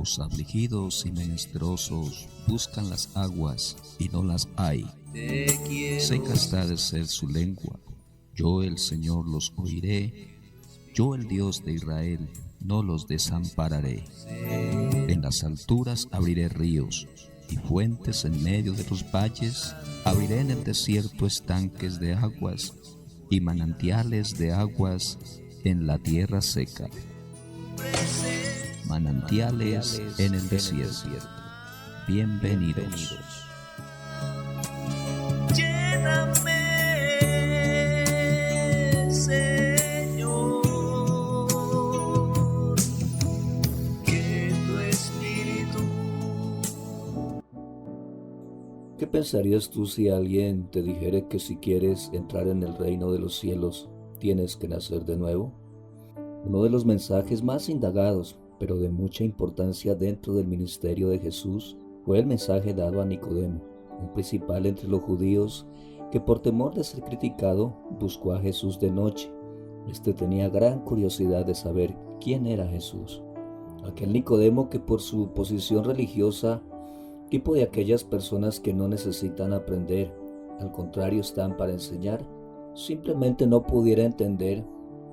Los afligidos y menesterosos buscan las aguas y no las hay. Seca está de ser su lengua. Yo el Señor los oiré. Yo el Dios de Israel no los desampararé. En las alturas abriré ríos y fuentes en medio de los valles. Abriré en el desierto estanques de aguas y manantiales de aguas en la tierra seca. Manantiales en el desierto. Bienvenidos. Lléname, Señor, que tu Espíritu. ¿Qué pensarías tú si alguien te dijera que si quieres entrar en el reino de los cielos, tienes que nacer de nuevo? Uno de los mensajes más indagados, pero de mucha importancia dentro del ministerio de Jesús, fue el mensaje dado a Nicodemo, un principal entre los judíos que por temor de ser criticado buscó a Jesús de noche. Este tenía gran curiosidad de saber quién era Jesús. Aquel Nicodemo que por su posición religiosa, tipo de aquellas personas que no necesitan aprender, al contrario están para enseñar, simplemente no pudiera entender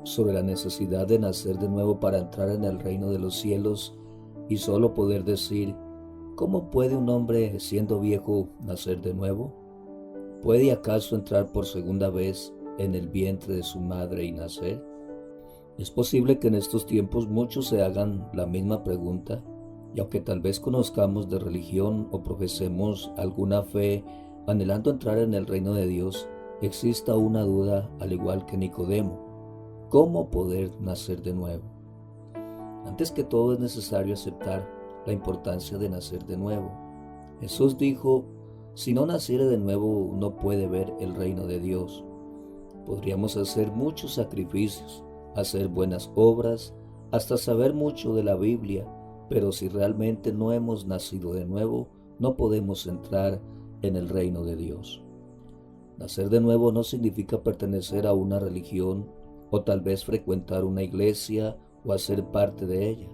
sobre la necesidad de nacer de nuevo para entrar en el reino de los cielos y solo poder decir, ¿cómo puede un hombre siendo viejo nacer de nuevo? ¿Puede acaso entrar por segunda vez en el vientre de su madre y nacer? Es posible que en estos tiempos muchos se hagan la misma pregunta, y aunque tal vez conozcamos de religión o profesemos alguna fe anhelando entrar en el reino de Dios, exista una duda al igual que Nicodemo. ¿Cómo poder nacer de nuevo? Antes que todo es necesario aceptar la importancia de nacer de nuevo. Jesús dijo, si no naciere de nuevo no puede ver el reino de Dios. Podríamos hacer muchos sacrificios, hacer buenas obras, hasta saber mucho de la Biblia, pero si realmente no hemos nacido de nuevo, no podemos entrar en el reino de Dios. Nacer de nuevo no significa pertenecer a una religión o tal vez frecuentar una iglesia o hacer parte de ella,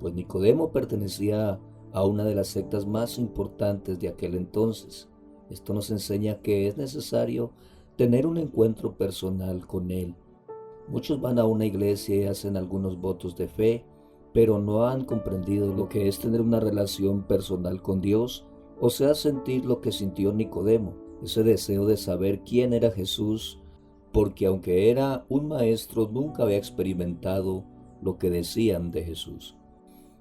pues Nicodemo pertenecía a una de las sectas más importantes de aquel entonces. Esto nos enseña que es necesario tener un encuentro personal con Él. Muchos van a una iglesia y hacen algunos votos de fe, pero no han comprendido lo que es tener una relación personal con Dios, o sea, sentir lo que sintió Nicodemo, ese deseo de saber quién era Jesús, porque aunque era un maestro, nunca había experimentado lo que decían de Jesús.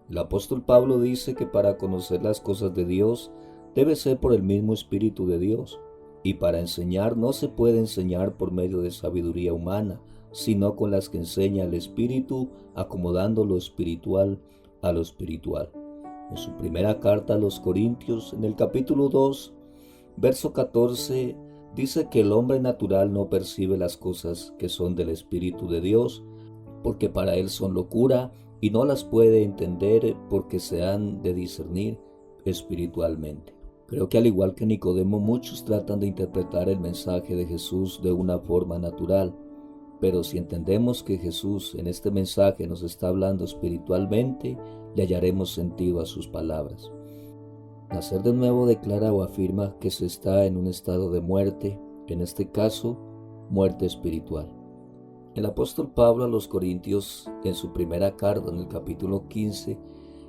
El apóstol Pablo dice que para conocer las cosas de Dios debe ser por el mismo Espíritu de Dios, y para enseñar no se puede enseñar por medio de sabiduría humana, sino con las que enseña el Espíritu, acomodando lo espiritual a lo espiritual. En su primera carta a los Corintios, en el capítulo 2, verso 14, dice que el hombre natural no percibe las cosas que son del Espíritu de Dios, porque para él son locura y no las puede entender porque se han de discernir espiritualmente. Creo que al igual que Nicodemo, muchos tratan de interpretar el mensaje de Jesús de una forma natural, pero si entendemos que Jesús en este mensaje nos está hablando espiritualmente, le hallaremos sentido a sus palabras. Nacer de nuevo declara o afirma que se está en un estado de muerte, en este caso, muerte espiritual. El apóstol Pablo a los Corintios, en su primera carta, en el capítulo 15,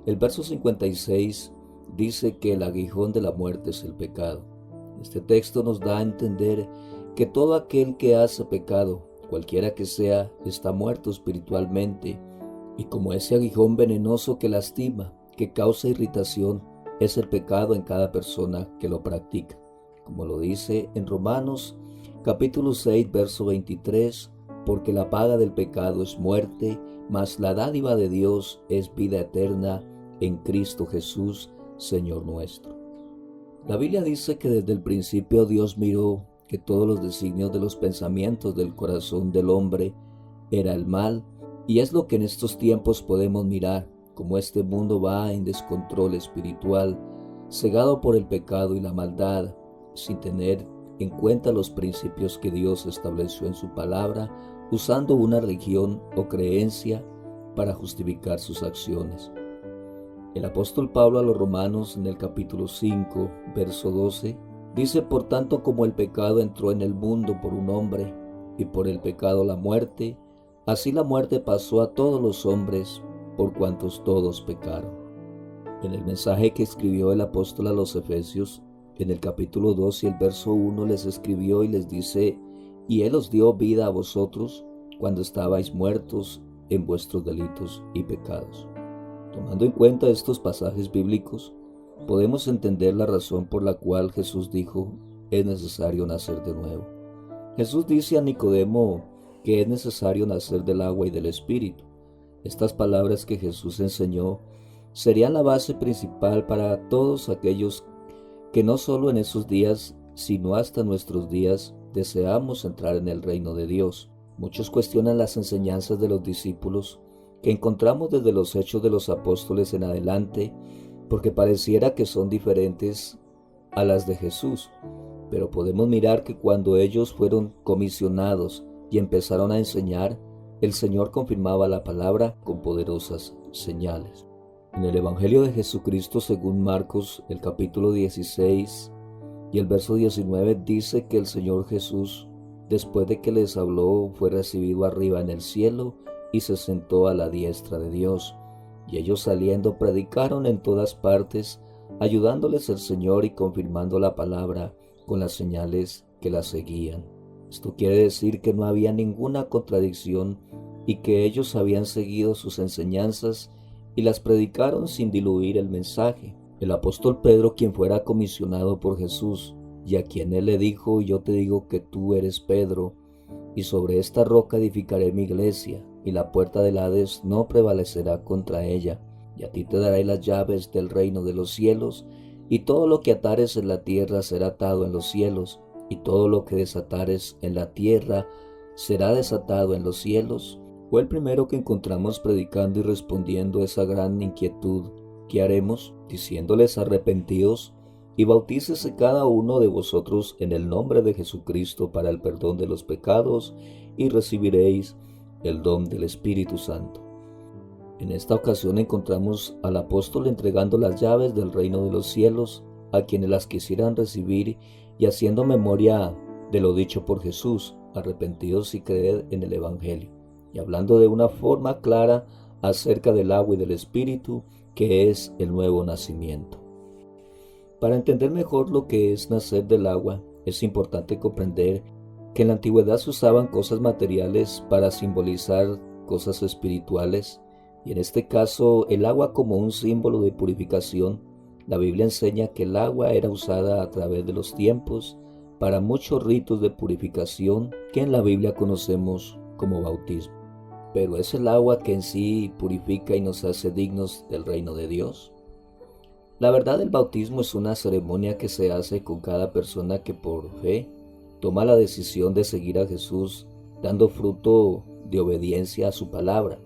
el verso 56, dice que el aguijón de la muerte es el pecado. Este texto nos da a entender que todo aquel que hace pecado, cualquiera que sea, está muerto espiritualmente, y como ese aguijón venenoso que lastima, que causa irritación, es el pecado en cada persona que lo practica. Como lo dice en Romanos capítulo 6, verso 23, porque la paga del pecado es muerte, mas la dádiva de Dios es vida eterna en Cristo Jesús, Señor nuestro. La Biblia dice que desde el principio Dios miró que todos los designios de los pensamientos del corazón del hombre era el mal, y es lo que en estos tiempos podemos mirar, como este mundo va en descontrol espiritual, cegado por el pecado y la maldad, sin tener en cuenta los principios que Dios estableció en su palabra, usando una religión o creencia para justificar sus acciones. El apóstol Pablo a los Romanos en el capítulo 5, verso 12, dice: por tanto, como el pecado entró en el mundo por un hombre, y por el pecado la muerte, así la muerte pasó a todos los hombres, por cuantos todos pecaron. En el mensaje que escribió el apóstol a los Efesios, en el capítulo 2 y el verso 1 les escribió y les dice: y Él os dio vida a vosotros cuando estabais muertos en vuestros delitos y pecados. Tomando en cuenta estos pasajes bíblicos, podemos entender la razón por la cual Jesús dijo: es necesario nacer de nuevo. Jesús dice a Nicodemo que es necesario nacer del agua y del Espíritu. Estas palabras que Jesús enseñó serían la base principal para todos aquellos que no solo en esos días, sino hasta nuestros días, deseamos entrar en el reino de Dios. Muchos cuestionan las enseñanzas de los discípulos que encontramos desde los Hechos de los Apóstoles en adelante, porque pareciera que son diferentes a las de Jesús. Pero podemos mirar que cuando ellos fueron comisionados y empezaron a enseñar, el Señor confirmaba la palabra con poderosas señales. En el Evangelio de Jesucristo según Marcos, el capítulo 16 y el verso 19 dice que el Señor Jesús, después de que les habló, fue recibido arriba en el cielo y se sentó a la diestra de Dios. Y ellos saliendo predicaron en todas partes, ayudándoles el Señor y confirmando la palabra con las señales que la seguían. Esto quiere decir que no había ninguna contradicción y que ellos habían seguido sus enseñanzas y las predicaron sin diluir el mensaje. El apóstol Pedro, quien fuera comisionado por Jesús, y a quien él le dijo: yo te digo que tú eres Pedro, y sobre esta roca edificaré mi iglesia, y la puerta del Hades no prevalecerá contra ella, y a ti te daré las llaves del reino de los cielos, y todo lo que atares en la tierra será atado en los cielos, y todo lo que desatares en la tierra será desatado en los cielos. Fue el primero que encontramos predicando y respondiendo esa gran inquietud: ¿qué haremos? Diciéndoles: arrepentidos y bautícese cada uno de vosotros en el nombre de Jesucristo para el perdón de los pecados, y recibiréis el don del Espíritu Santo. En esta ocasión encontramos al apóstol entregando las llaves del reino de los cielos a quienes las quisieran recibir, y haciendo memoria de lo dicho por Jesús: arrepentidos y creed en el Evangelio, y hablando de una forma clara acerca del agua y del Espíritu, que es el nuevo nacimiento. Para entender mejor lo que es nacer del agua, es importante comprender que en la antigüedad se usaban cosas materiales para simbolizar cosas espirituales, y en este caso el agua como un símbolo de purificación. La Biblia enseña que el agua era usada a través de los tiempos para muchos ritos de purificación que en la Biblia conocemos como bautismo. Pero ¿es el agua que en sí purifica y nos hace dignos del reino de Dios? La verdad, el bautismo es una ceremonia que se hace con cada persona que por fe toma la decisión de seguir a Jesús, dando fruto de obediencia a su palabra.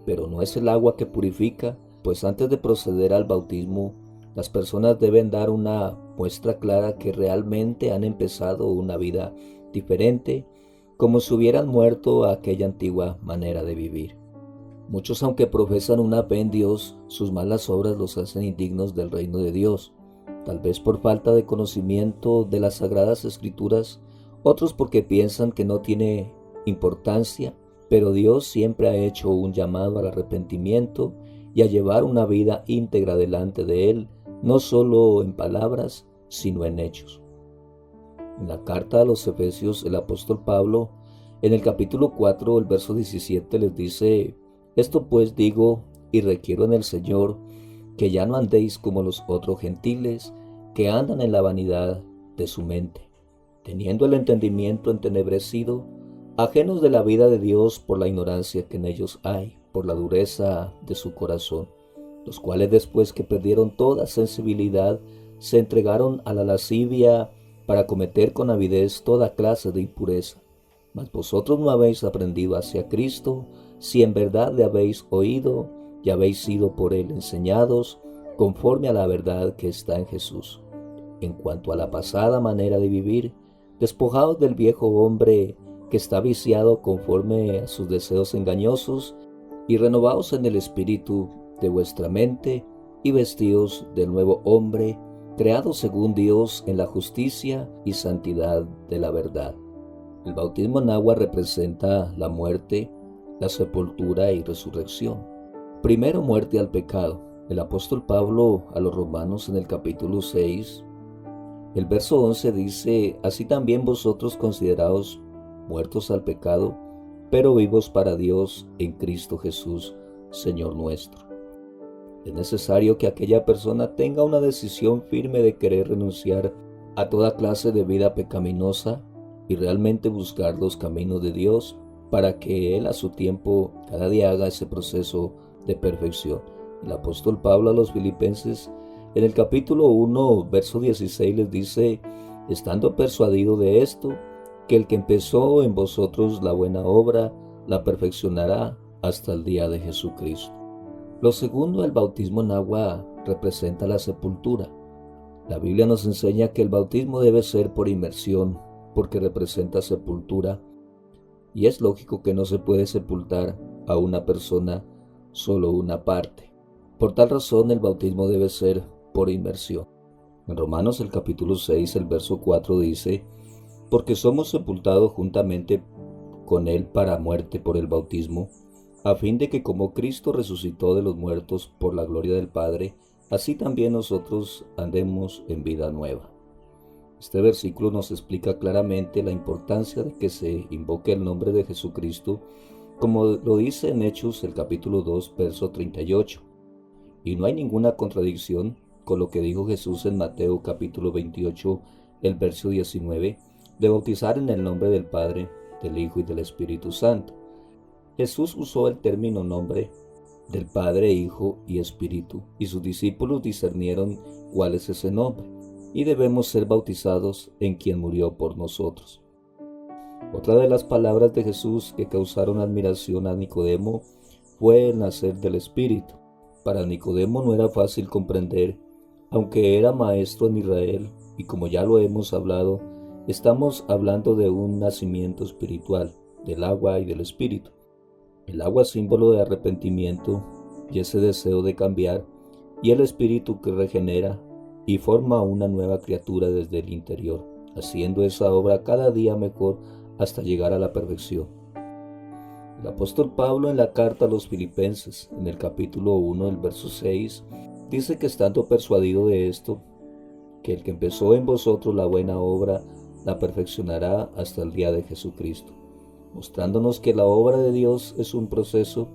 Pero no es el agua que purifica, pues antes de proceder al bautismo, las personas deben dar una muestra clara que realmente han empezado una vida diferente, como si hubieran muerto a aquella antigua manera de vivir. Muchos, aunque profesan una fe en Dios, sus malas obras los hacen indignos del reino de Dios, tal vez por falta de conocimiento de las Sagradas Escrituras, otros porque piensan que no tiene importancia, pero Dios siempre ha hecho un llamado al arrepentimiento y a llevar una vida íntegra delante de Él, no solo en palabras, sino en hechos. En la carta a los Efesios, el apóstol Pablo, en el capítulo 4, el verso 17, les dice: esto pues digo y requiero en el Señor, que ya no andéis como los otros gentiles, que andan en la vanidad de su mente, teniendo el entendimiento entenebrecido, ajenos de la vida de Dios por la ignorancia que en ellos hay, por la dureza de su corazón, los cuales después que perdieron toda sensibilidad, se entregaron a la lascivia para cometer con avidez toda clase de impureza. Mas vosotros no habéis aprendido hacia Cristo, si en verdad le habéis oído y habéis sido por Él enseñados, conforme a la verdad que está en Jesús. En cuanto a la pasada manera de vivir, despojaos del viejo hombre que está viciado conforme a sus deseos engañosos, y renovaos en el espíritu de vuestra mente, y vestidos del nuevo hombre, creado según Dios en la justicia y santidad de la verdad. El bautismo en agua representa la muerte, la sepultura y resurrección. Primero, muerte al pecado. El apóstol Pablo a los Romanos en el capítulo 6, el verso 11 dice: así también vosotros consideraos muertos al pecado, pero vivos para Dios en Cristo Jesús, Señor nuestro. Es necesario que aquella persona tenga una decisión firme de querer renunciar a toda clase de vida pecaminosa y realmente buscar los caminos de Dios para que Él a su tiempo cada día haga ese proceso de perfección. El apóstol Pablo a los Filipenses en el capítulo 1, verso 16 les dice: estando persuadido de esto, que el que empezó en vosotros la buena obra, la perfeccionará hasta el día de Jesucristo. Lo segundo, el bautismo en agua representa la sepultura. La Biblia nos enseña que el bautismo debe ser por inmersión, porque representa sepultura, y es lógico que no se puede sepultar a una persona solo una parte. Por tal razón, el bautismo debe ser por inmersión. En Romanos el capítulo 6, el verso 4 dice: porque somos sepultados juntamente con Él para muerte por el bautismo, a fin de que como Cristo resucitó de los muertos por la gloria del Padre, así también nosotros andemos en vida nueva. Este versículo nos explica claramente la importancia de que se invoque el nombre de Jesucristo, como lo dice en Hechos el capítulo 2, verso 38. Y no hay ninguna contradicción con lo que dijo Jesús en Mateo capítulo 28, el verso 19, de bautizar en el nombre del Padre, del Hijo y del Espíritu Santo. Jesús usó el término nombre del Padre, Hijo y Espíritu, y sus discípulos discernieron cuál es ese nombre, y debemos ser bautizados en quien murió por nosotros. Otra de las palabras de Jesús que causaron admiración a Nicodemo fue el nacer del Espíritu. Para Nicodemo no era fácil comprender, aunque era maestro en Israel, y como ya lo hemos hablado, estamos hablando de un nacimiento espiritual, del agua y del Espíritu. El agua símbolo de arrepentimiento y ese deseo de cambiar, y el Espíritu que regenera y forma una nueva criatura desde el interior, haciendo esa obra cada día mejor hasta llegar a la perfección. El apóstol Pablo en la carta a los Filipenses, en el capítulo 1, el verso 6, dice que estando persuadido de esto, que el que empezó en vosotros la buena obra, la perfeccionará hasta el día de Jesucristo, mostrándonos que la obra de Dios es un proceso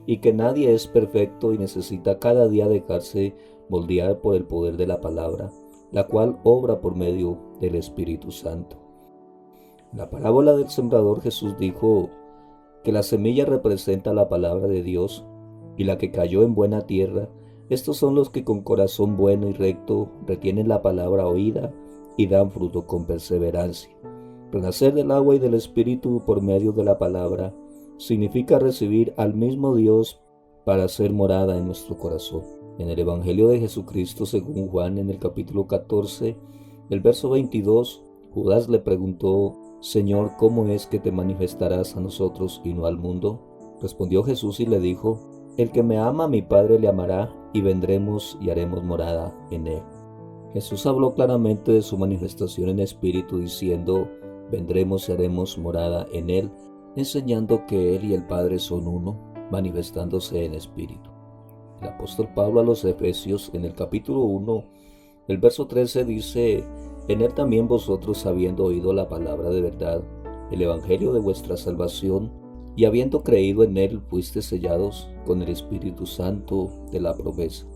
y que nadie es perfecto y necesita cada día dejarse moldear por el poder de la palabra, la cual obra por medio del Espíritu Santo. En la parábola del sembrador, Jesús dijo que la semilla representa la palabra de Dios, y la que cayó en buena tierra, estos son los que con corazón bueno y recto retienen la palabra oída y dan fruto con perseverancia. Renacer del agua y del Espíritu por medio de la palabra significa recibir al mismo Dios para hacer morada en nuestro corazón. En el Evangelio de Jesucristo según Juan, en el capítulo 14, el verso 22, Judas le preguntó: Señor, ¿cómo es que te manifestarás a nosotros y no al mundo? Respondió Jesús y le dijo: el que me ama, mi Padre le amará, y vendremos y haremos morada en él. Jesús habló claramente de su manifestación en espíritu, diciendo: vendremos y haremos morada en él, enseñando que él y el Padre son uno, manifestándose en espíritu. El apóstol Pablo a los Efesios, en el capítulo 1, el verso 13 dice: en él también vosotros, habiendo oído la palabra de verdad, el evangelio de vuestra salvación, y habiendo creído en él, fuisteis sellados con el Espíritu Santo de la promesa.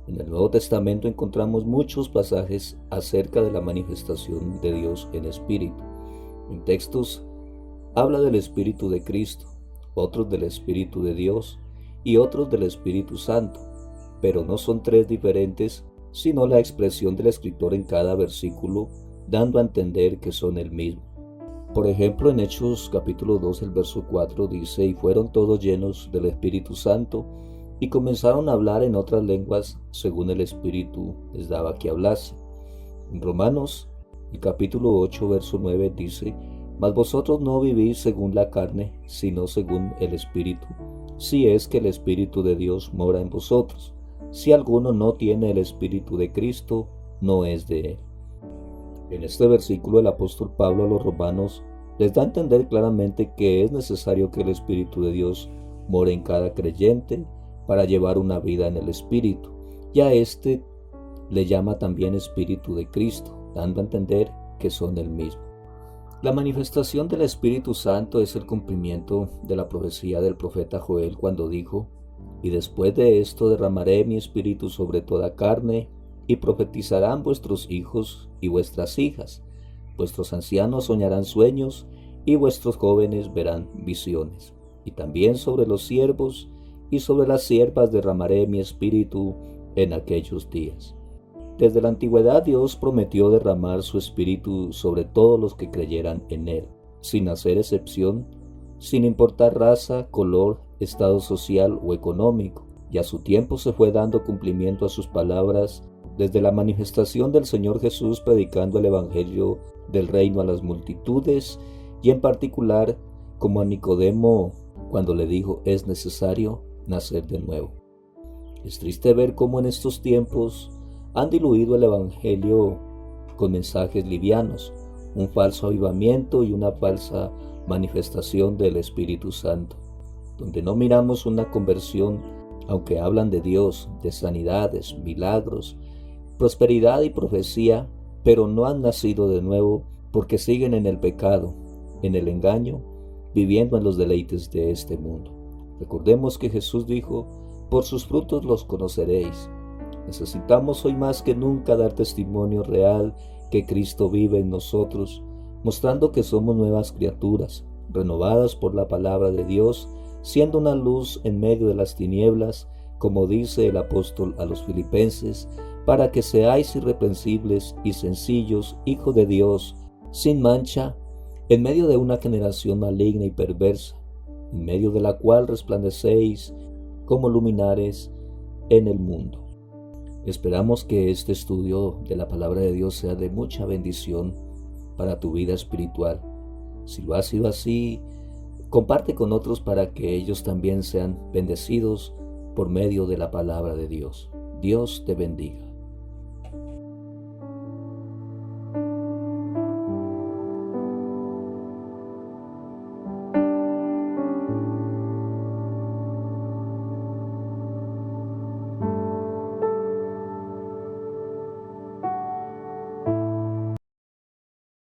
En el Nuevo Testamento encontramos muchos pasajes acerca de la manifestación de Dios en espíritu. En textos habla del Espíritu de Cristo, otros del Espíritu de Dios y otros del Espíritu Santo, pero no son tres diferentes, sino la expresión del escritor en cada versículo, dando a entender que son el mismo. Por ejemplo, en Hechos capítulo 2, el verso 4 dice: y fueron todos llenos del Espíritu Santo, y comenzaron a hablar en otras lenguas, según el Espíritu les daba que hablase. En Romanos, el capítulo 8, verso 9 dice: mas vosotros no vivís según la carne, sino según el Espíritu, si es que el Espíritu de Dios mora en vosotros. Si alguno no tiene el Espíritu de Cristo, no es de él. En este versículo el apóstol Pablo a los romanos les da a entender claramente que es necesario que el Espíritu de Dios more en cada creyente para llevar una vida en el Espíritu, y a este le llama también Espíritu de Cristo, dando a entender que son el mismo. La manifestación del Espíritu Santo es el cumplimiento de la profecía del profeta Joel cuando dijo: y después de esto derramaré mi espíritu sobre toda carne, y profetizarán vuestros hijos y vuestras hijas, vuestros ancianos soñarán sueños, y vuestros jóvenes verán visiones. Y también sobre los siervos y sobre las siervas derramaré mi espíritu en aquellos días. Desde la antigüedad Dios prometió derramar su espíritu sobre todos los que creyeran en él, sin hacer excepción, sin importar raza, color, estado social o económico, y a su tiempo se fue dando cumplimiento a sus palabras desde la manifestación del Señor Jesús predicando el Evangelio del reino a las multitudes, y en particular como a Nicodemo cuando le dijo: es necesario nacer de nuevo. Es triste ver cómo en estos tiempos han diluido el Evangelio con mensajes livianos, un falso avivamiento y una falsa manifestación del Espíritu Santo, donde no miramos una conversión, aunque hablan de Dios, de sanidades, milagros, prosperidad y profecía, pero no han nacido de nuevo porque siguen en el pecado, en el engaño, viviendo en los deleites de este mundo. Recordemos que Jesús dijo: por sus frutos los conoceréis. Necesitamos hoy más que nunca dar testimonio real que Cristo vive en nosotros, mostrando que somos nuevas criaturas, renovadas por la palabra de Dios, siendo una luz en medio de las tinieblas, como dice el apóstol a los Filipenses, para que seáis irreprensibles y sencillos, hijos de Dios, sin mancha, en medio de una generación maligna y perversa, en medio de la cual resplandecéis como luminares en el mundo. Esperamos que este estudio de la palabra de Dios sea de mucha bendición para tu vida espiritual. Si lo ha sido así, comparte con otros para que ellos también sean bendecidos por medio de la palabra de Dios. Dios te bendiga.